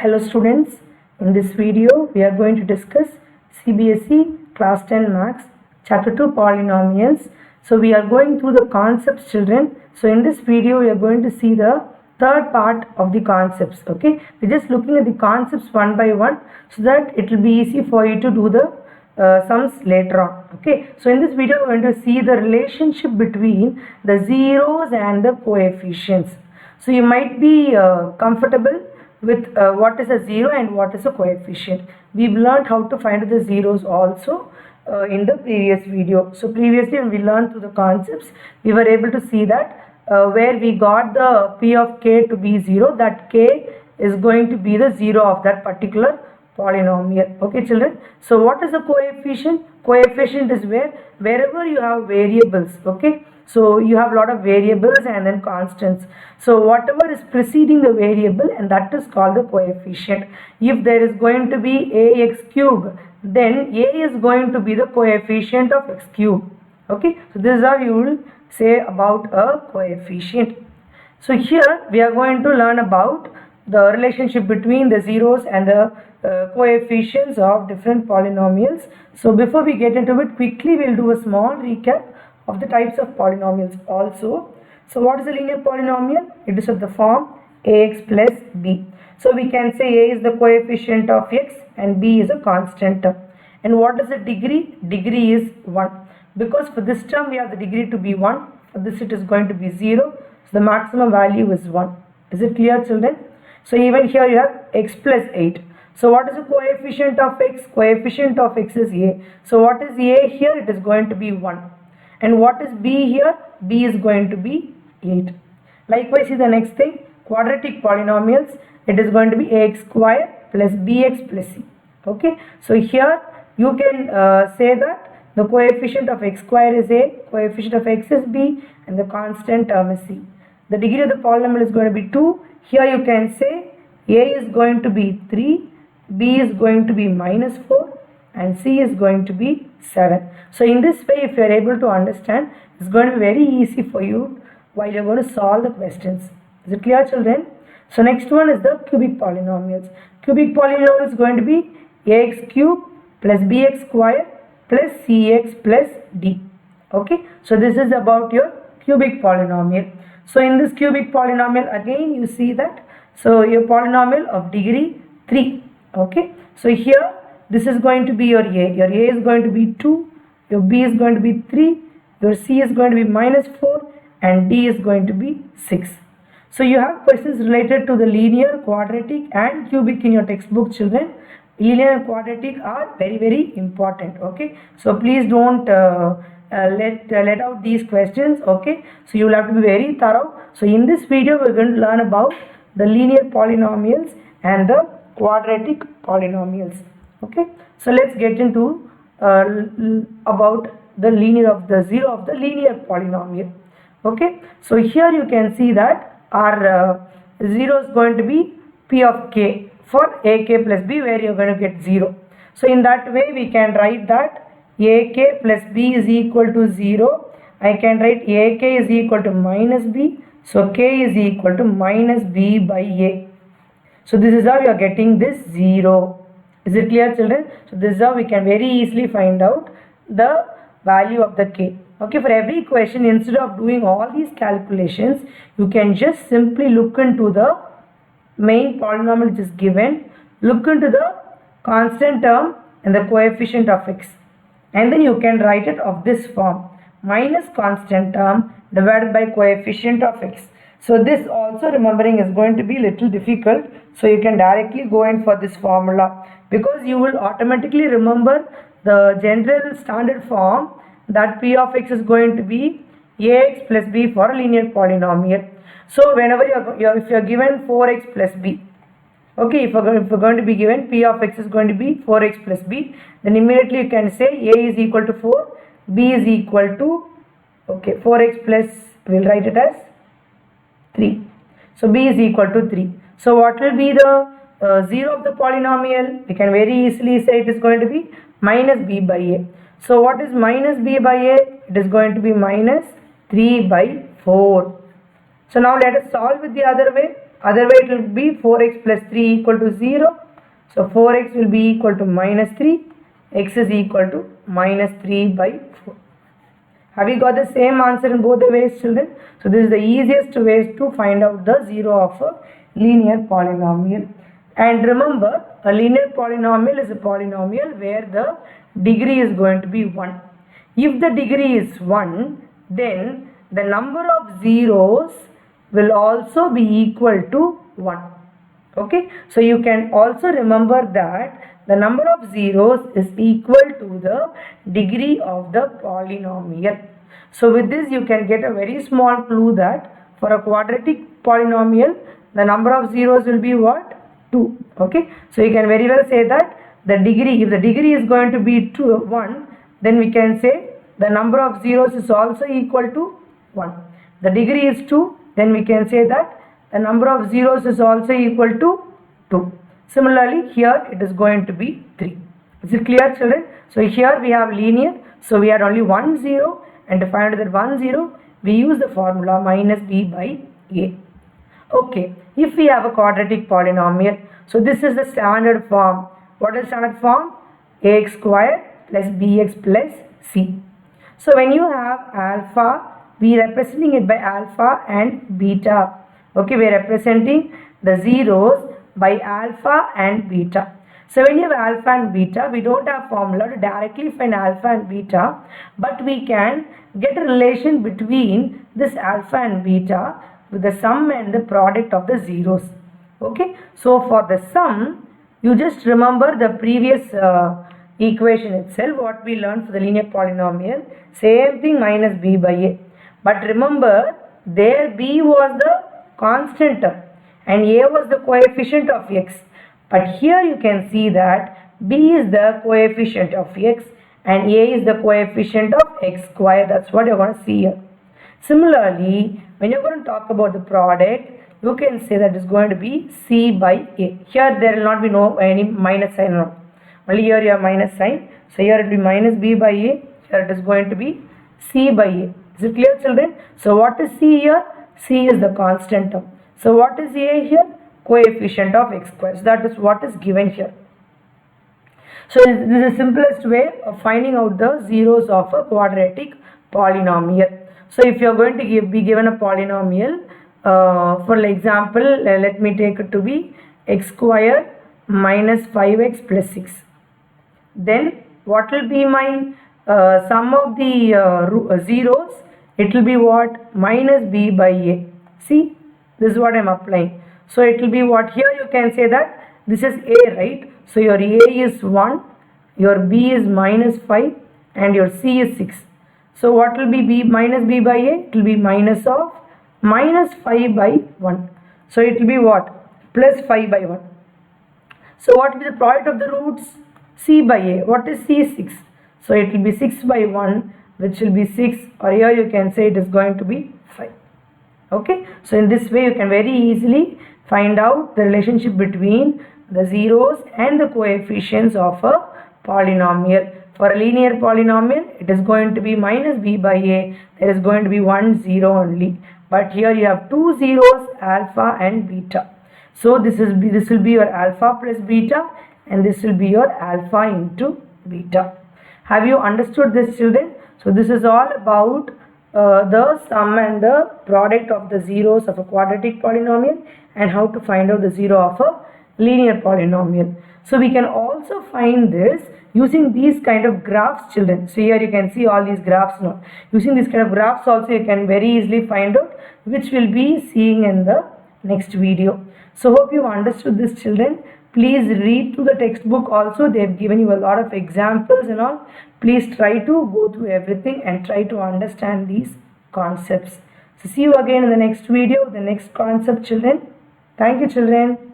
Hello students, in this video we are going to discuss Cbse class 10 maths chapter 2 polynomials. So we are going through the concepts, children. So in this video we are going to see the third part of the concepts. Okay, we're just looking at the concepts one by one so that it will be easy for you to do the sums later on. Okay, so in this video we're going to see the relationship between the zeros and the coefficients. So you might be comfortable with what is a zero and what is a coefficient. We've learned how to find the zeros also in the previous video. So previously when we learned through the concepts, we were able to see that where we got the p of k to be 0, that k is going to be the 0 of that particular polynomial. Okay children, so what is a coefficient? Coefficient is wherever you have variables. Okay, so you have a lot of variables and then constants. So whatever is preceding the variable, and that is called the coefficient. If there is going to be ax cube, then a is going to be the coefficient of x cube. Okay, so this is how you will say about a coefficient. So here we are going to learn about the relationship between the zeros and the coefficients of different polynomials. So before we get into it, quickly we'll do a small recap of the types of polynomials also. So what is a linear polynomial? It is of the form ax plus b. So we can say a is the coefficient of x and b is a constant term. And what is the degree? Degree is 1. Because for this term we have the degree to be 1. For this it is going to be 0. So the maximum value is 1. Is it clear, children? So even here you have x plus 8. So what is the coefficient of x? Coefficient of x is a. So what is a here? It is going to be 1. And what is b here? B is going to be 8. Likewise, see the next thing, quadratic polynomials. It is going to be ax square plus bx plus c. Okay, so here you can say that the coefficient of x square is a, coefficient of x is b, and the constant term is c. The degree of the polynomial is going to be 2. Here you can say a is going to be 3, b is going to be minus 4, and c is going to be 7. So in this way, if you are able to understand, it's going to be very easy for you while you're going to solve the questions. Is it clear, children? So next one is the cubic polynomials. Cubic polynomial is going to be ax cube plus bx square plus cx plus d. Okay, so this is about your cubic polynomial. So in this cubic polynomial, again you see that, so your polynomial of degree 3. Okay, so here this is going to be your a. Your a is going to be 2, your b is going to be 3, your c is going to be minus 4, and d is going to be 6. So you have questions related to the linear, quadratic and cubic in your textbook, children. Linear and quadratic are very important. Okay, so please don't let out these questions. Okay, so you will have to be very thorough. So in this video we are going to learn about the linear polynomials and the quadratic polynomials. Okay, so let's get into about the linear of the zero of the linear polynomial. Okay, so here you can see that our zero is going to be p of k for ak plus b, where you're going to get 0. So in that way we can write that ak plus b is equal to 0. I can write ak is equal to minus b. So k is equal to minus b by a. So this is how you are getting this 0. Is it clear, children? So this is how we can very easily find out the value of the k. Okay, for every question, instead of doing all these calculations, you can just simply look into the main polynomial which is given, look into the constant term and the coefficient of x, and then you can write it of this form, minus constant term divided by coefficient of x. So this also remembering is going to be little difficult, so you can directly go in for this formula, because you will automatically remember the general standard form that p of x is going to be ax plus b for a linear polynomial. So whenever if you are given 4x plus b, okay, if you're going to be given p of x is going to be 4x plus b, then immediately you can say a is equal to 4, b is equal to, okay, 4x plus, we'll write it as 3. So b is equal to 3. So what will be the 0 of the polynomial? We can very easily say it is going to be minus b by a. So what is minus b by a? It is going to be minus 3 by 4. So now let us solve it the other way. Otherwise it will be 4x plus 3 equal to 0. So 4x will be equal to minus 3. X is equal to minus 3 by 4. Have you got the same answer in both the ways, children? So this is the easiest way to find out the 0 of a linear polynomial. And remember, a linear polynomial is a polynomial where the degree is going to be 1. If the degree is 1, then the number of zeros will also be equal to 1. Okay, so you can also remember that the number of zeros is equal to the degree of the polynomial. So with this you can get a very small clue that for a quadratic polynomial the number of zeros will be what? 2. Okay, so you can very well say that the degree, if the degree is going to be 1, then we can say the number of zeros is also equal to 1. The degree is 2, then we can say that the number of zeros is also equal to 2. Similarly, here it is going to be 3. Is it clear, children? So here we have linear, so we had only 1 0, and to find that 1 0, we use the formula minus b by a. Okay, if we have a quadratic polynomial, so this is the standard form. What is standard form? Ax squared plus bx plus c. So when you have alpha, we are representing it by alpha and beta. Okay, we are representing the zeros by alpha and beta. So when you have alpha and beta, we don't have formula to directly find alpha and beta, but we can get a relation between this alpha and beta with the sum and the product of the zeros. Okay, so for the sum, you just remember the previous equation itself, what we learned for the linear polynomial, same thing minus b by a. But remember, there b was the constant term and a was the coefficient of x. But here you can see that b is the coefficient of x and a is the coefficient of x squared. That's what you're going to see here. Similarly, when you're going to talk about the product, you can say that it's going to be c by a. Here there will not be any minus sign. No. Only here you have minus sign. So here it will be minus b by a. Here it is going to be c by a. Is it clear, children? So what is c here? C is the constant term. So what is a here? Coefficient of x squared. So that is what is given here. So this is the simplest way of finding out the zeros of a quadratic polynomial. So if you are going to be given a polynomial, for example, let me take it to be x squared minus 5x plus 6. Then what will be my sum of the zeros? It will be what? Minus b by a. See, this is what I am applying. So it will be what? Here you can say that this is a, right? So your a is 1, your b is minus 5 and your c is 6. So what will be b minus b by a? It will be minus of minus 5 by 1. So it will be what? Plus 5 by 1. So what will be the product of the roots? C by a. What is c? 6. So it will be 6 by 1, which will be 6, or here you can say it is going to be 5. Okay, so in this way you can very easily find out the relationship between the zeros and the coefficients of a polynomial. For a linear polynomial, it is going to be minus b by a. There is going to be 1 0 only. But here you have 2 zeros, alpha and beta. So this will be your alpha plus beta, and this will be your alpha into beta. Have you understood this, children? So this is all about the sum and the product of the zeros of a quadratic polynomial and how to find out the zero of a linear polynomial. So we can also find this using these kind of graphs, children. So here you can see all these graphs now. Using these kind of graphs also you can very easily find out, which we'll be seeing in the next video. So hope you understood this, children. Please read through the textbook also. They have given you a lot of examples and all. Please try to go through everything and try to understand these concepts. So see you again in the next video, the next concept, children. Thank you, children.